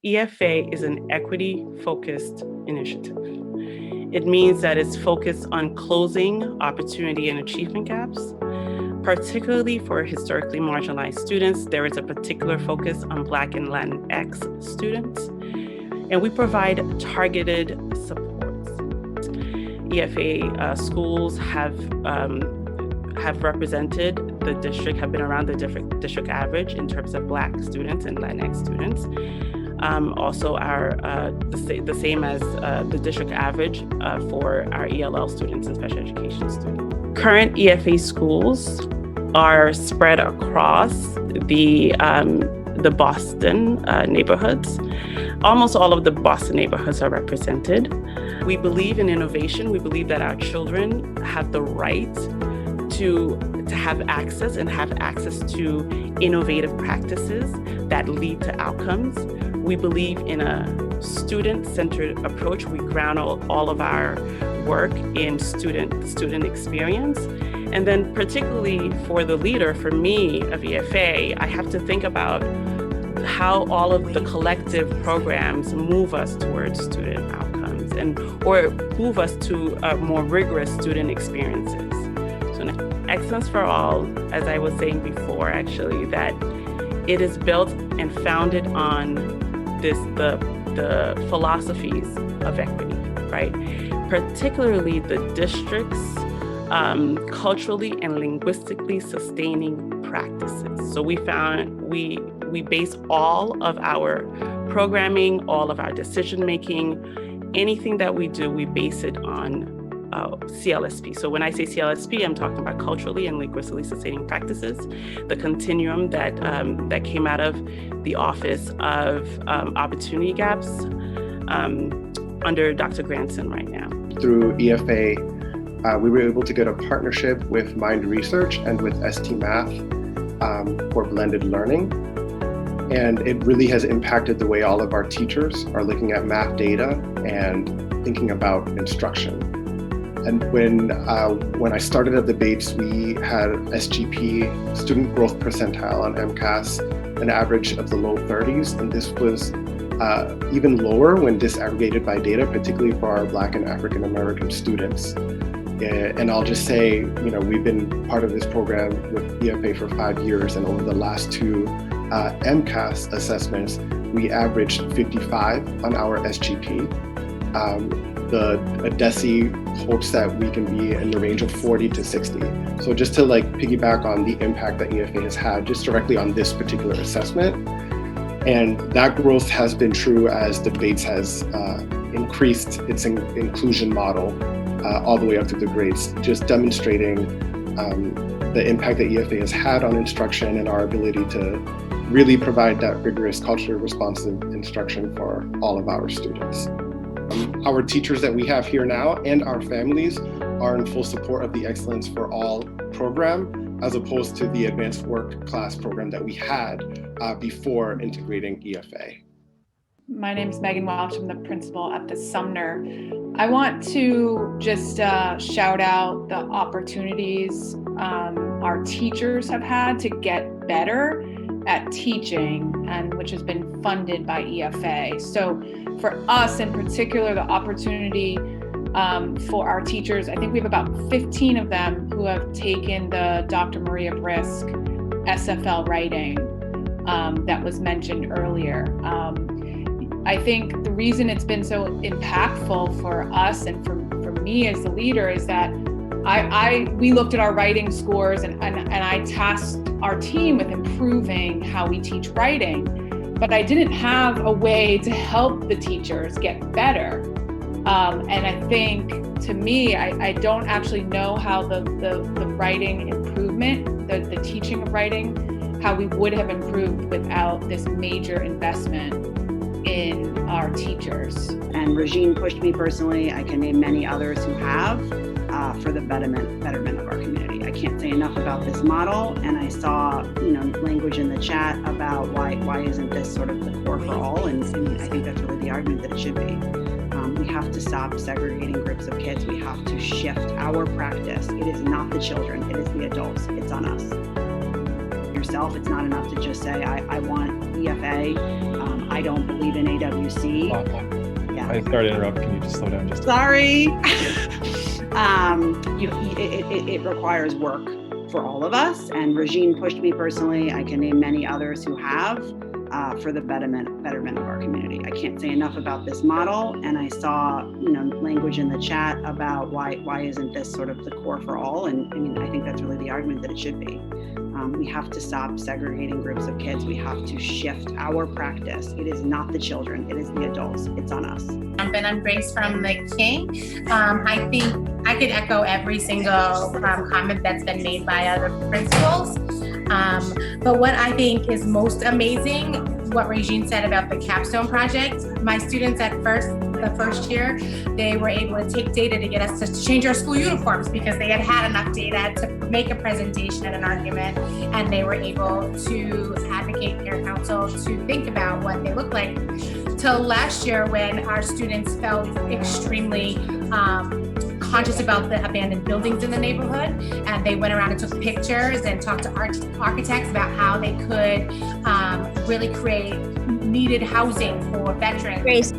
EFA is an equity-focused initiative. It means that it's focused on closing opportunity and achievement gaps, particularly for historically marginalized students. There is a particular focus on Black and Latinx students, and we provide targeted supports. EFA schools have represented the district, have been around the district average in terms of Black students and Latinx students. Also the same as the district average for our ELL students and special education students. Current EFA schools are spread across the Boston neighborhoods. Almost all of the Boston neighborhoods are represented. We believe in innovation. We believe that our children have the right to have access to innovative practices that lead to outcomes. We believe in a student-centered approach. We ground all of our work in student experience. And then particularly for the leader, for me, of EFA, I have to think about how all of the collective programs move us towards student outcomes or move us to more rigorous student experiences. So Excellence for All, as I was saying before, actually, that it is built and founded on the philosophies of equity, right? Particularly the district's culturally and linguistically sustaining practices. So we base all of our programming, all of our decision-making, anything that we do, we base it on CLSP. So when I say CLSP, I'm talking about culturally and linguistically sustaining practices, the continuum that came out of the Office of Opportunity Gaps under Dr. Granson right now. Through EFA, we were able to get a partnership with Mind Research and with ST Math for blended learning. And it really has impacted the way all of our teachers are looking at math data and thinking about instruction. And when I started at the Bates, we had SGP, student growth percentile on MCAS, an average of the low 30s. And this was even lower when disaggregated by data, particularly for our Black and African American students. And I'll just say, we've been part of this program with EFA for 5 years, and over the last two MCAS assessments, we averaged 55 on our SGP. The DESE hopes that we can be in the range of 40 to 60. So just to piggyback on the impact that EFA has had just directly on this particular assessment. And that growth has been true as the Bates has increased its inclusion model all the way up through the grades, just demonstrating the impact that EFA has had on instruction and our ability to really provide that rigorous, culturally responsive instruction for all of our students. Our teachers that we have here now and our families are in full support of the Excellence for All program, as opposed to the advanced work class program that we had before integrating EFA. My name is Megan Welch. I'm the principal at the Sumner. I want to just shout out the opportunities our teachers have had to get better at teaching, and which has been funded by EFA. So for us in particular, the opportunity for our teachers, I think we have about 15 of them who have taken the Dr. Maria Brisk SFL writing that was mentioned earlier. I think the reason it's been so impactful for us and for me as the leader is that we looked at our writing scores and I tasked our team with improving how we teach writing, but I didn't have a way to help the teachers get better. And I think, to me, I don't actually know how the writing improvement, the teaching of writing, how we would have improved without this major investment in our teachers. And Regine pushed me personally. I can name many others who have for the betterment of our community. I can't say enough about this model, and I saw language in the chat about why isn't this sort of the core for all, and I think that's really the argument that it should be. We have to stop segregating groups of kids. We have to shift our practice. It is not the children, it is the adults. It's on us. Yourself, it's not enough to just say, I want EFA. I don't believe in AWC. Yeah. I started to interrupt. Can you just slow down just a Sorry. It requires work for all of us, and Regine pushed me personally. I can name many others who have, for the betterment of our community. I can't say enough about this model, and I saw language in the chat about why isn't this sort of the core for all, and I mean I think that's really the argument that it should be. We have to stop segregating groups of kids. We have to shift our practice. It is not the children, it is the adults. It's on us. I'm Grace from the King. I think I could echo every single comment that's been made by other principals. But what I think is most amazing, what Regine said about the capstone project, my students at the first year, they were able to take data to get us to change our school uniforms because they had enough data to make a presentation and an argument, and they were able to advocate peer council to think about what they look like. Till last year when our students felt extremely conscious about the abandoned buildings in the neighborhood, and they went around and took pictures and talked to architects about how they could really create needed housing for veterans. Grace.